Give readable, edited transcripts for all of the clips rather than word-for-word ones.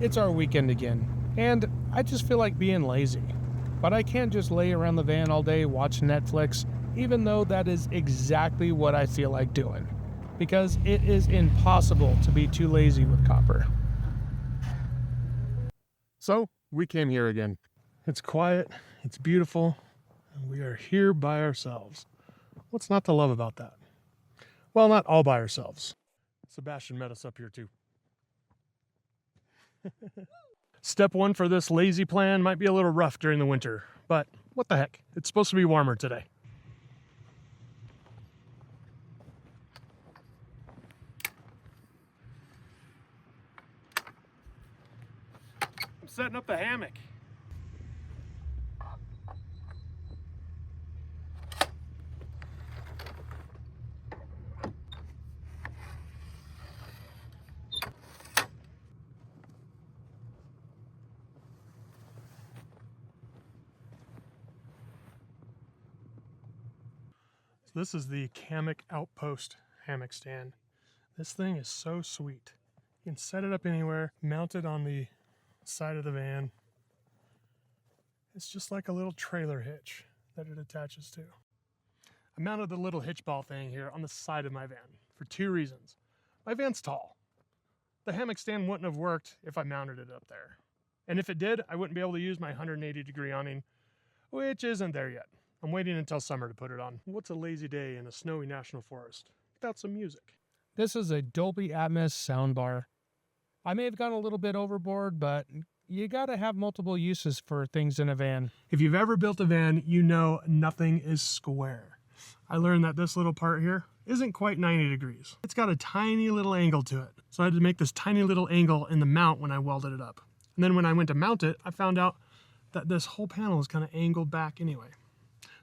It's our weekend again, and I just feel like being lazy. But I can't just lay around the van all day watching Netflix, even though that is exactly what I feel like doing. Because it is impossible to be too lazy with copper. So, we came here again. It's quiet, it's beautiful, and we are here by ourselves. What's not to love about that? Well, not all by ourselves. Sebastian met us up here too. Step one for this lazy plan might be a little rough during the winter, but what the heck? It's supposed to be warmer today. I'm setting up the hammock. So this is the Outpost hammock stand. This thing is so sweet. You can set it up anywhere, mount it on the side of the van. It's just like a little trailer hitch that it attaches to. I mounted the little hitch ball thing here on the side of my van for two reasons. My van's tall. The hammock stand wouldn't have worked if I mounted it up there. And if it did, I wouldn't be able to use my 180-degree awning, which isn't there yet. I'm waiting until summer to put it on. What's a lazy day in a snowy national forest without some music? This is a Dolby Atmos soundbar. I may have gone a little bit overboard, but you gotta have multiple uses for things in a van. If you've ever built a van, you know nothing is square. I learned that this little part here isn't quite 90 degrees. It's got a tiny little angle to it. So I had to make this tiny little angle in the mount when I welded it up. And then when I went to mount it, I found out that this whole panel is kind of angled back anyway.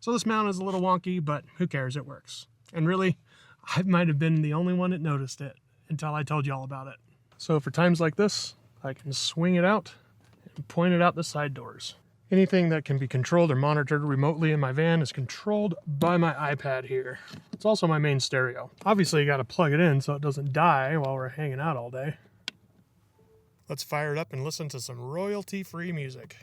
So this mount is a little wonky, but who cares, it works. And really, I might have been the only one that noticed it until I told you all about it. So for times like this, I can swing it out and point it out the side doors. Anything that can be controlled or monitored remotely in my van is controlled by my iPad here. It's also my main stereo. Obviously you gotta plug it in so it doesn't die while we're hanging out all day. Let's fire it up and listen to some royalty-free music.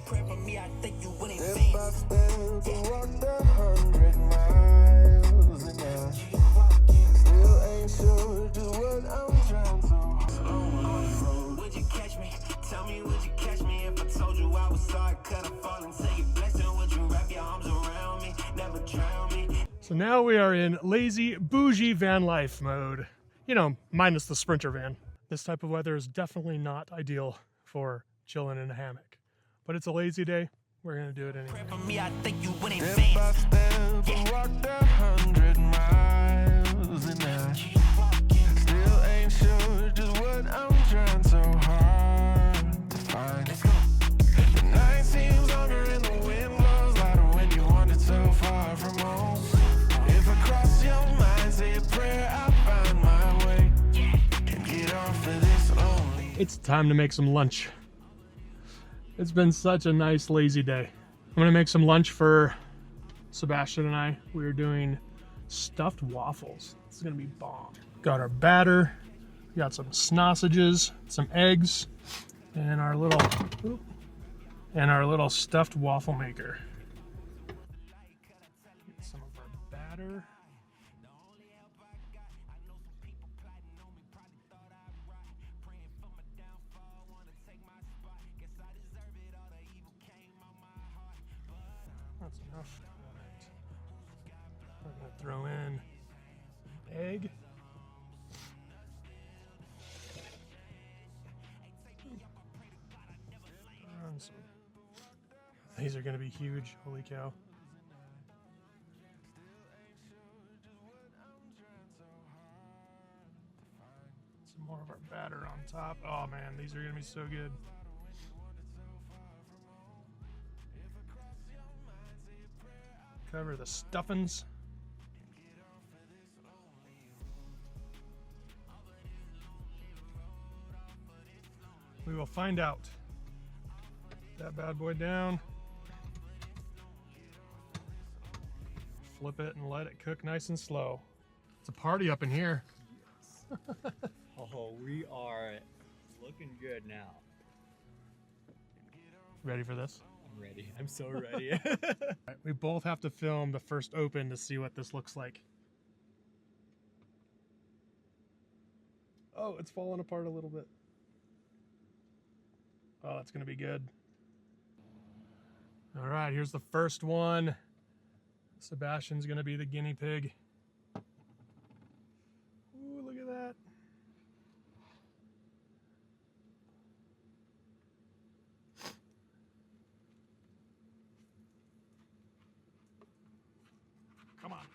Pray for me, I think you wouldn't step by step to walk the 100 miles an hour. Still ain't sure just what I'm trying to. Would you catch me? Tell me, would you catch me if I told you I was sorry? Could I fall into your blessing? Would you wrap your arms around me? Never drown me. So now we are in lazy, bougie van life mode. You know, minus the Sprinter van. This type of weather is definitely not ideal for chilling in a hammock. But it's a lazy day. We're gonna do it anyway. For me, I think you wouldn't step by step to walk the 100 miles an hour. Still ain't sure just what I'm trying so hard to find. The night seems longer and the wind blows louder when you wander so far from home. If I cross your mind, say a prayer, I'll find my way and get off of this lonely. It's time to make some lunch. It's been such a nice lazy day. I'm gonna make some lunch for Sebastian and I. We're doing stuffed waffles. This is gonna be bomb. Got our batter, we got some sausages, some eggs, and our little stuffed waffle maker. Get some of our batter. That's enough. All right. We're gonna throw in egg. These are gonna be huge, holy cow. Some more of our batter on top. Oh man, these are gonna be so good. Cover the stuffings. We will find out. That bad boy down. Flip it and let it cook nice and slow. It's a party up in here. Oh, we are Looking good now. Ready for this? I'm ready. I'm so ready. Right, we both have to film the first open to see what this looks like. Oh, it's falling apart a little bit. Oh, that's gonna be good. All right, here's the first one. Sebastian's gonna be the guinea pig. Ooh, look at that. Come on.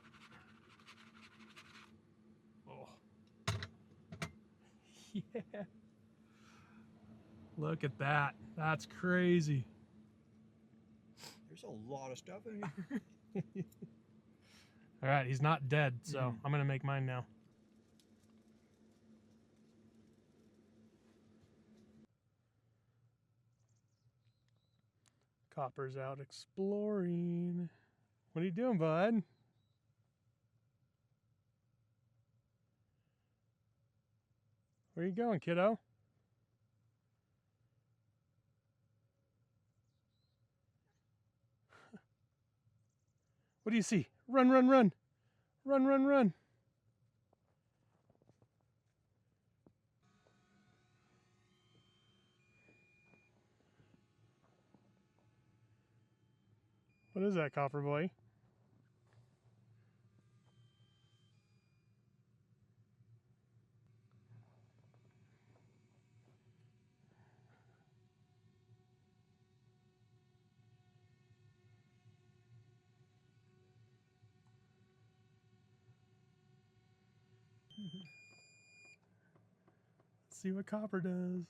Oh. Yeah. Look at that. That's crazy. There's a lot of stuff in here. All right, he's not dead, so I'm gonna make mine now. Copper's out exploring. What are you doing, bud? Where you going, kiddo? What do you see? Run, run, run. Run, run, run. What is that, Copper Boy? Let's see what Copper does.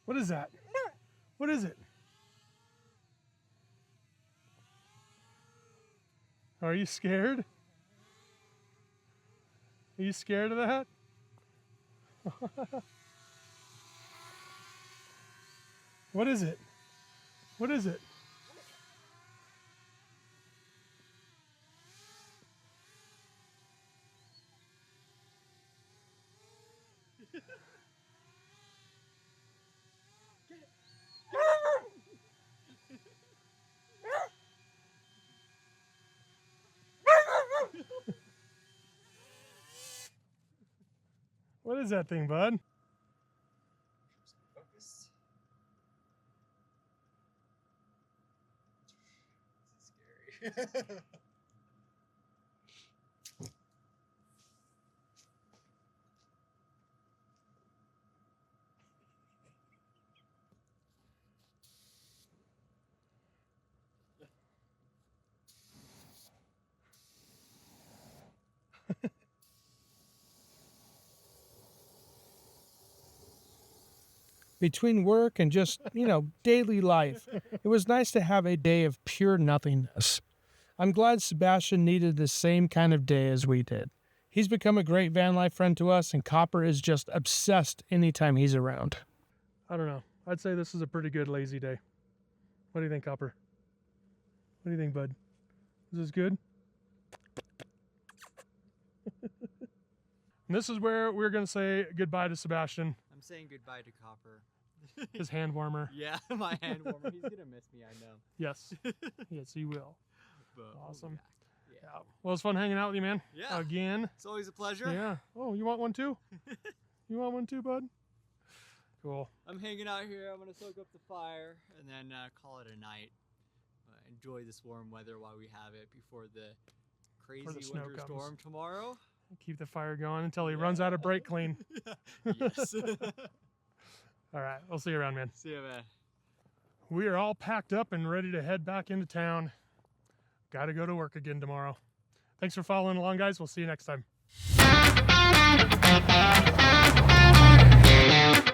What is that? What is it? Are you scared? Are you scared of that? What is it? What is it? What is that thing, bud? Focus. This is scary. Between work and just, daily life, it was nice to have a day of pure nothingness. I'm glad Sebastian needed the same kind of day as we did. He's become a great van life friend to us, and Copper is just obsessed anytime he's around. I don't know. I'd say this is a pretty good lazy day. What do you think, Copper? What do you think, bud? Is this good? And this is where we're going to say goodbye to Sebastian, I'm saying goodbye to Copper. his hand warmer. Yeah, my hand warmer. He's gonna miss me, I know. Yes. Yes, he will. But Awesome. Yeah. Yeah. Well, it's fun hanging out with you, man. Yeah. Again. It's always a pleasure. Yeah. Oh, you want one too? You want one too, bud? Cool. I'm hanging out here. I'm gonna soak up the fire and then call it a night. Enjoy this warm weather while we have it before the crazy snow winter comes. storm tomorrow. Keep the fire going until he runs out of brake clean. Yes. All right. We'll see you around, man. See ya, man. We are all packed up and ready to head back into town. Got to go to work again tomorrow. Thanks for following along, guys. We'll see you next time.